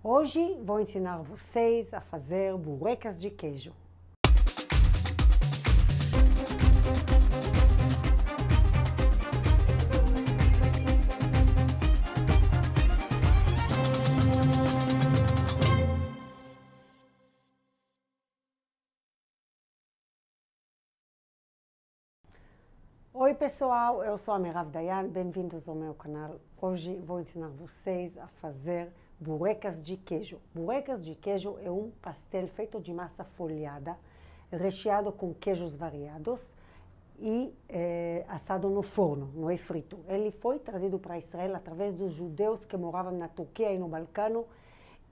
Hoje vou ensinar vocês a fazer burecas de queijo. Oi pessoal, eu sou a Merav Dayan, bem-vindos ao meu canal. Hoje vou ensinar vocês a fazer burecas de queijo. Burecas de queijo é um pastel feito de massa folhada, recheado com queijos variados e assado no forno, não é frito. Ele foi trazido para Israel através dos judeus que moravam na Turquia e no Balcão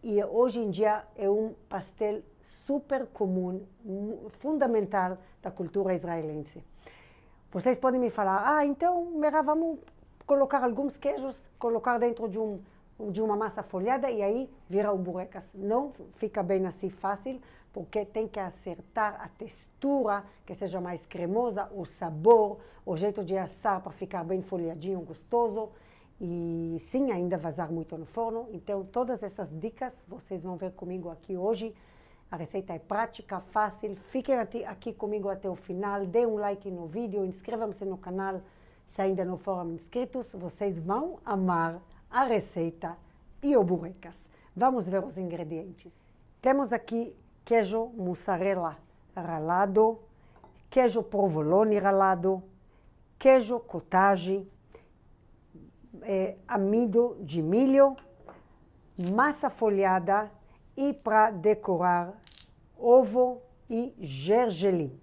e hoje em dia é um pastel super comum, fundamental da cultura israelense. Vocês podem me falar, então, Mera, vamos colocar alguns queijos, colocar dentro de uma massa folhada e aí vira um burecas. Não fica bem assim fácil, porque tem que acertar a textura, que seja mais cremosa, o sabor, o jeito de assar para ficar bem folhadinho, gostoso. E sim, ainda vazar muito no forno. Então, todas essas dicas vocês vão ver comigo aqui hoje. A receita é prática, fácil. Fiquem aqui comigo até o final. Dê um like no vídeo, inscrevam-se no canal se ainda não foram inscritos. Vocês vão amar a receita e o burecas. Vamos ver os ingredientes. Temos aqui queijo mussarela ralado, queijo provolone ralado, queijo cottage, amido de milho, massa folhada e para decorar ovo e gergelim.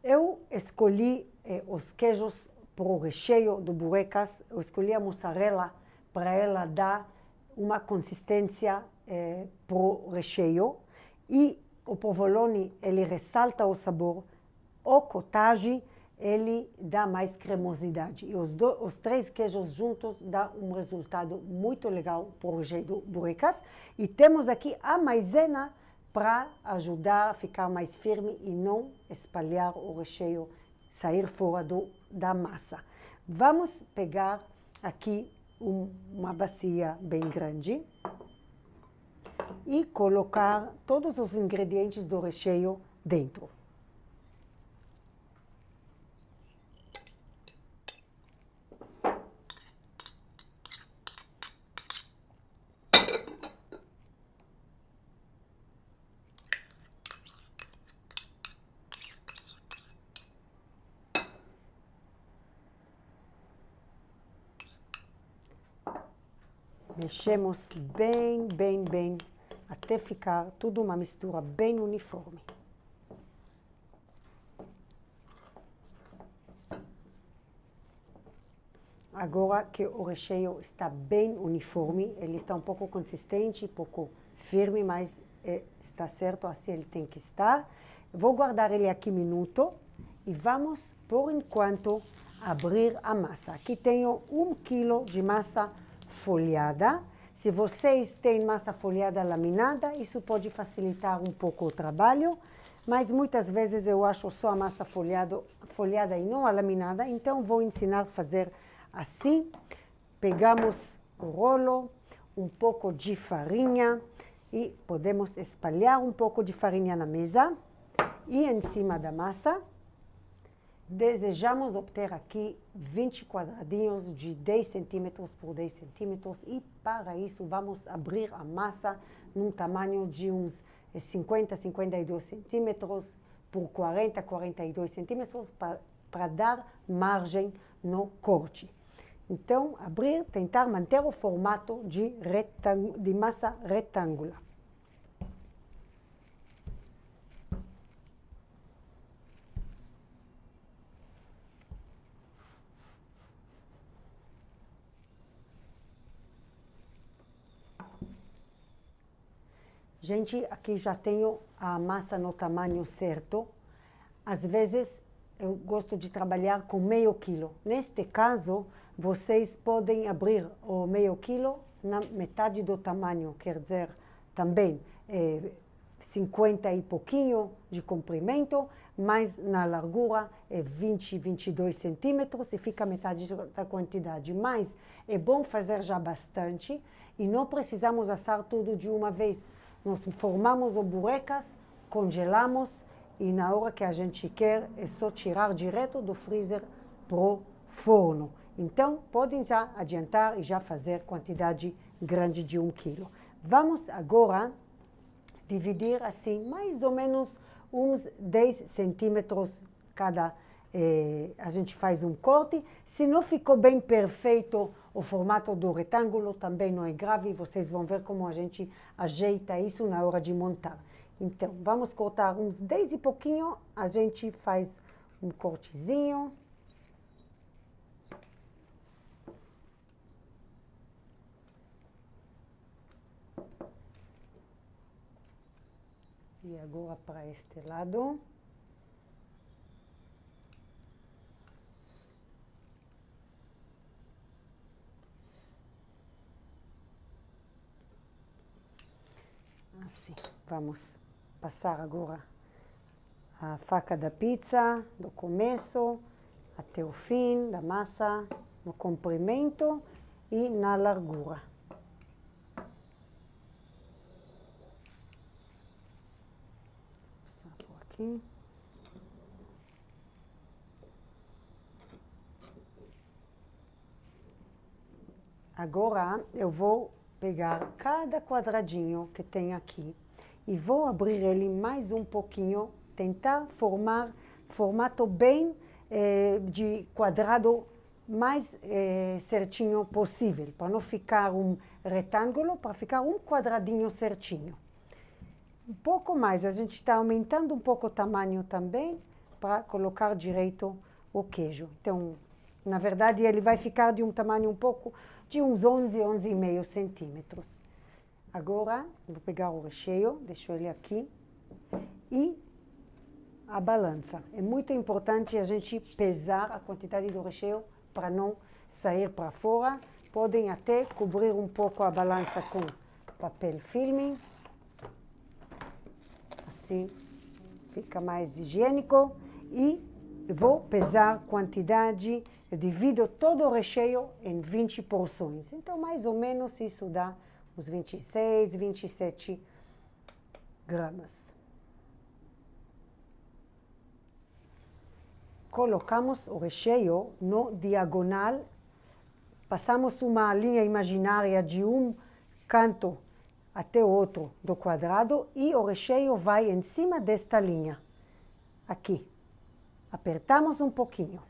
Eu escolhi os queijos para o recheio do burecas. Eu escolhi a mussarela para ela dar uma consistência para o recheio e o provolone ele ressalta o sabor. O cottage ele dá mais cremosidade. E os três queijos juntos dá um resultado muito legal para o recheio do burecas. E temos aqui a maisena para ajudar a ficar mais firme e não espalhar o recheio, sair fora da massa. Vamos pegar aqui uma bacia bem grande e colocar todos os ingredientes do recheio dentro. Mexemos bem, até ficar tudo uma mistura bem uniforme. Agora que o recheio está bem uniforme, ele está um pouco consistente, um pouco firme, mas está certo, assim ele tem que estar. Vou guardar ele aqui um minuto e vamos, por enquanto, abrir a massa. Aqui tenho 1 quilo de massa folhada. Se vocês têm massa folhada laminada, isso pode facilitar um pouco o trabalho, mas muitas vezes eu acho só a massa folhada e não a laminada, então vou ensinar a fazer assim. Pegamos o rolo, um pouco de farinha e podemos espalhar um pouco de farinha na mesa e em cima da massa. Desejamos obter aqui 20 quadradinhos de 10 centímetros por 10 centímetros e para isso vamos abrir a massa num tamanho de uns 50, 52 centímetros por 40, 42 centímetros para dar margem no corte. Então, abrir, tentar manter o formato de massa retângulo. Gente, aqui já tenho a massa no tamanho certo. Às vezes eu gosto de trabalhar com meio quilo. Neste caso, vocês podem abrir o meio quilo na metade do tamanho, quer dizer, também 50 e pouquinho de comprimento, mas na largura é 20, 22 centímetros e fica metade da quantidade. Mas é bom fazer já bastante e não precisamos assar tudo de uma vez. Nós formamos o burecas, congelamos e na hora que a gente quer é só tirar direto do freezer pro forno. Então, podem já adiantar e já fazer quantidade grande de 1 quilo. Vamos agora dividir assim, mais ou menos uns 10 centímetros cada. A gente faz um corte. Se não ficou bem perfeito o formato do retângulo, também não é grave. Vocês vão ver como a gente ajeita isso na hora de montar. Então, vamos cortar uns 10 e pouquinho. A gente faz um cortezinho. E agora para este lado. Assim, vamos passar agora a faca da pizza, do começo até o fim da massa, no comprimento e na largura. Vou passar por aqui. Agora eu vou pegar cada quadradinho que tem aqui e vou abrir ele mais um pouquinho, tentar formar formato bem de quadrado mais certinho possível, para não ficar um retângulo, para ficar um quadradinho certinho. Um pouco mais, a gente está aumentando um pouco o tamanho também, para colocar direito o queijo. Então, na verdade, ele vai ficar de um tamanho um pouco de uns 11, 11,5 centímetros. Agora, vou pegar o recheio, deixo ele aqui, e a balança. É muito importante a gente pesar a quantidade do recheio para não sair para fora. Podem até cobrir um pouco a balança com papel filme. Assim fica mais higiênico. E vou pesar a quantidade. Eu divido todo o recheio em 20 porções. Então, mais ou menos, isso dá uns 26, 27 gramas. Colocamos o recheio no diagonal. Passamos uma linha imaginária de um canto até o outro do quadrado e o recheio vai em cima desta linha. Aqui. Apertamos um pouquinho.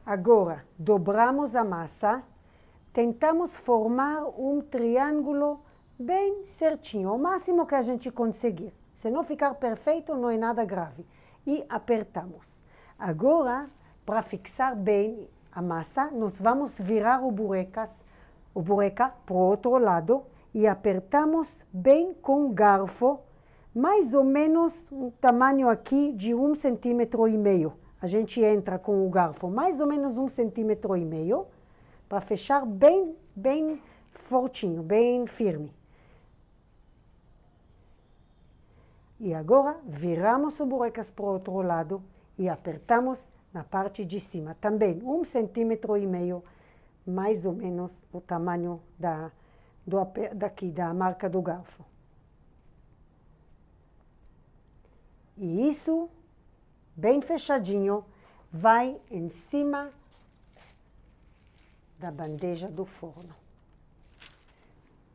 Agora, dobramos a massa, tentamos formar um triângulo bem certinho, o máximo que a gente conseguir. Se não ficar perfeito, não é nada grave. E apertamos. Agora, para fixar bem a massa, nós vamos virar o bureca para o outro lado e apertamos bem com o garfo, mais ou menos um tamanho aqui de 1,5 centímetro. A gente entra com o garfo mais ou menos 1,5 centímetro para fechar bem, bem fortinho, bem firme. E agora viramos o burecas para o outro lado e apertamos na parte de cima. Também 1,5 centímetro, mais ou menos o tamanho daqui, da marca do garfo. E isso, bem fechadinho, vai em cima da bandeja do forno.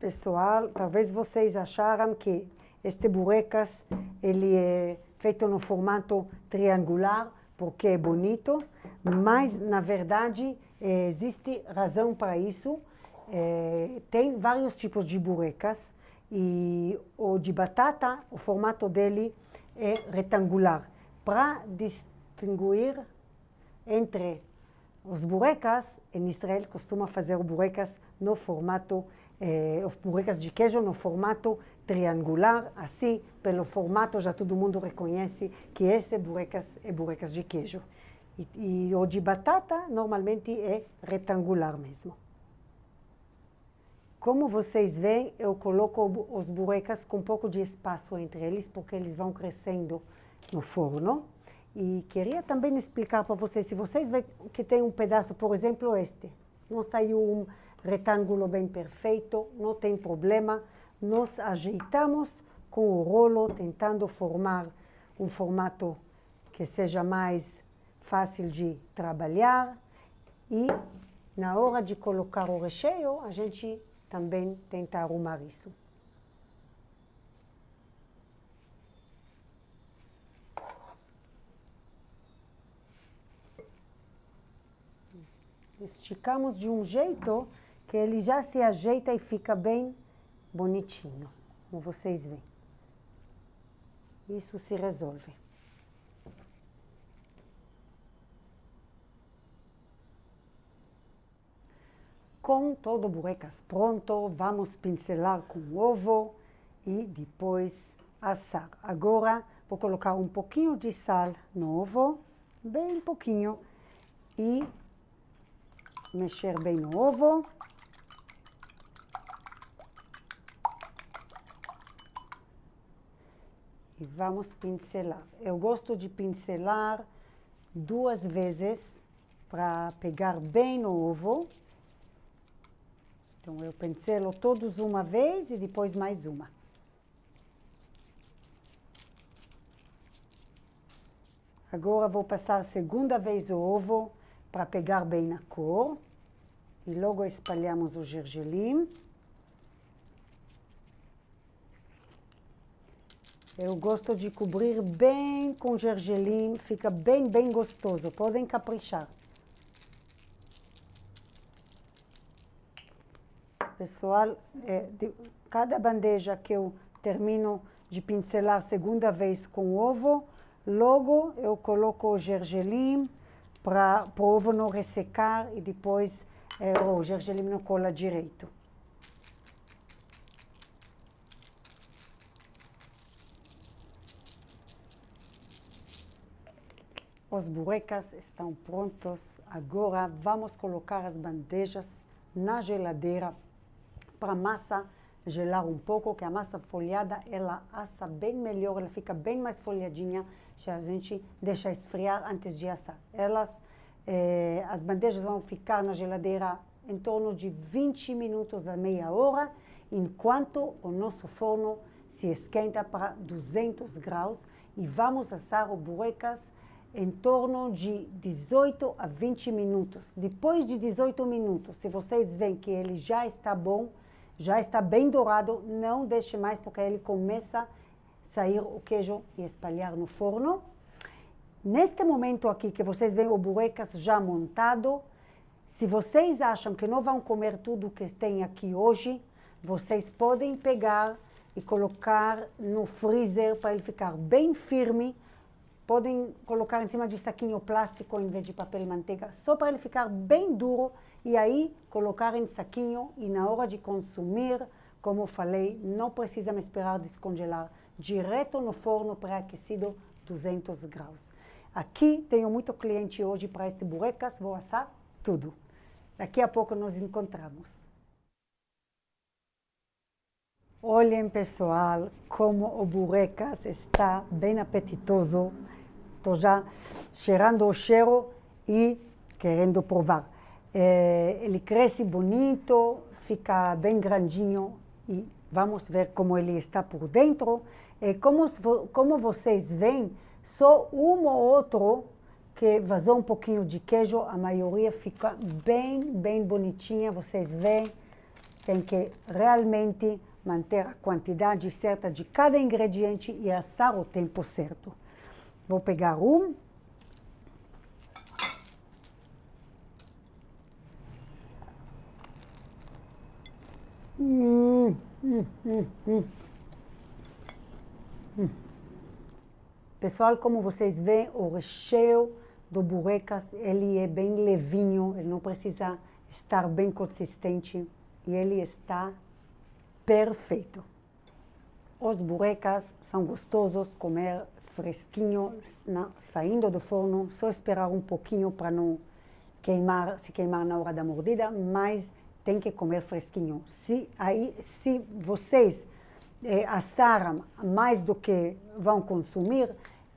Pessoal, talvez vocês acharam que este burecas ele é feito no formato triangular porque é bonito, mas na verdade existe razão para isso. Tem vários tipos de burecas e o de batata, o formato dele é retangular. Para distinguir entre os burecas, em Israel costuma fazer o burecas no formato, os burecas de queijo no formato triangular, assim, pelo formato já todo mundo reconhece que esse burecas é burecas de queijo. E o de batata normalmente é retangular mesmo. Como vocês veem, eu coloco os burecas com um pouco de espaço entre eles, porque eles vão crescendo no forno. E queria também explicar para vocês, se vocês veem que tem um pedaço, por exemplo, este, não saiu um retângulo bem perfeito, não tem problema, nós ajeitamos com o rolo, tentando formar um formato que seja mais fácil de trabalhar. E na hora de colocar o recheio, a gente também tenta arrumar isso. Esticamos de um jeito que ele já se ajeita e fica bem bonitinho, como vocês veem. Isso se resolve. Com todo o burecas pronto, vamos pincelar com ovo e depois assar. Agora vou colocar um pouquinho de sal no ovo, bem pouquinho, e mexer bem no ovo. E vamos pincelar. Eu gosto de pincelar 2 vezes para pegar bem no ovo. Então, eu pincelo todos uma vez e depois mais uma. Agora vou passar a segunda vez o ovo para pegar bem na cor. E logo espalhamos o gergelim. Eu gosto de cobrir bem com gergelim, fica bem gostoso. Podem caprichar. Pessoal, cada bandeja que eu termino de pincelar segunda vez com ovo, logo eu coloco o gergelim para o ovo não ressecar e depois o gergelim não cola direito. Os burecas estão prontos. Agora vamos colocar as bandejas na geladeira para a massa gelar um pouco, que a massa folhada ela assa bem melhor, ela fica bem mais folhadinha se a gente deixa esfriar antes de assar. As bandejas vão ficar na geladeira em torno de 20 minutos a meia hora, enquanto o nosso forno se esquenta para 200 graus e vamos assar o burecas em torno de 18 a 20 minutos. Depois de 18 minutos, se vocês veem que ele já está bom, já está bem dourado, não deixe mais, porque ele começa a sair o queijo e espalhar no forno. Neste momento aqui, que vocês veem o burecas já montado, se vocês acham que não vão comer tudo que tem aqui hoje, vocês podem pegar e colocar no freezer para ele ficar bem firme. Podem colocar em cima de saquinho plástico em vez de papel manteiga, só para ele ficar bem duro e aí colocar em saquinho e na hora de consumir, como eu falei, não precisa me esperar descongelar, direto no forno pré-aquecido 200 graus. Aqui tenho muito cliente hoje para este burecas, vou assar tudo. Daqui a pouco nos encontramos. Olhem, pessoal, como o burecas está bem apetitoso. Estou já cheirando o cheiro e querendo provar. Ele cresce bonito, fica bem grandinho e vamos ver como ele está por dentro. Como vocês veem, só um ou outro que vazou um pouquinho de queijo, a maioria fica bem bonitinha. Vocês veem, tem que realmente manter a quantidade certa de cada ingrediente e assar o tempo certo. Vou pegar um. Pessoal, como vocês veem, o recheio do burecas, ele é bem levinho, ele não precisa estar bem consistente e ele está perfeito. Os burecas são gostosos, comer fresquinho, saindo do forno, só esperar um pouquinho para não se queimar na hora da mordida, mas tem que comer fresquinho. Se vocês assaram mais do que vão consumir,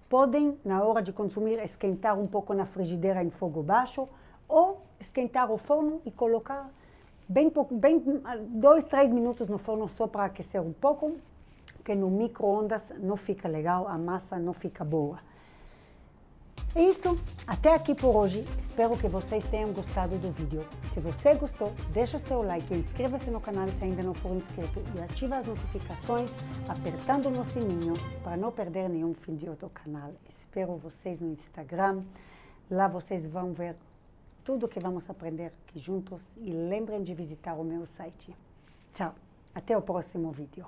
podem, na hora de consumir, esquentar um pouco na frigideira em fogo baixo ou esquentar o forno e colocar bem 2, 3 minutos no forno só para aquecer um pouco, porque no micro-ondas não fica legal, a massa não fica boa. É isso, até aqui por hoje. Espero que vocês tenham gostado do vídeo. Se você gostou, deixa seu like, inscreva-se no canal se ainda não for inscrito e ativa as notificações apertando no sininho para não perder nenhum vídeo do canal. Espero vocês no Instagram, lá vocês vão ver tudo que vamos aprender aqui juntos e lembrem de visitar o meu site. Tchau, até o próximo vídeo.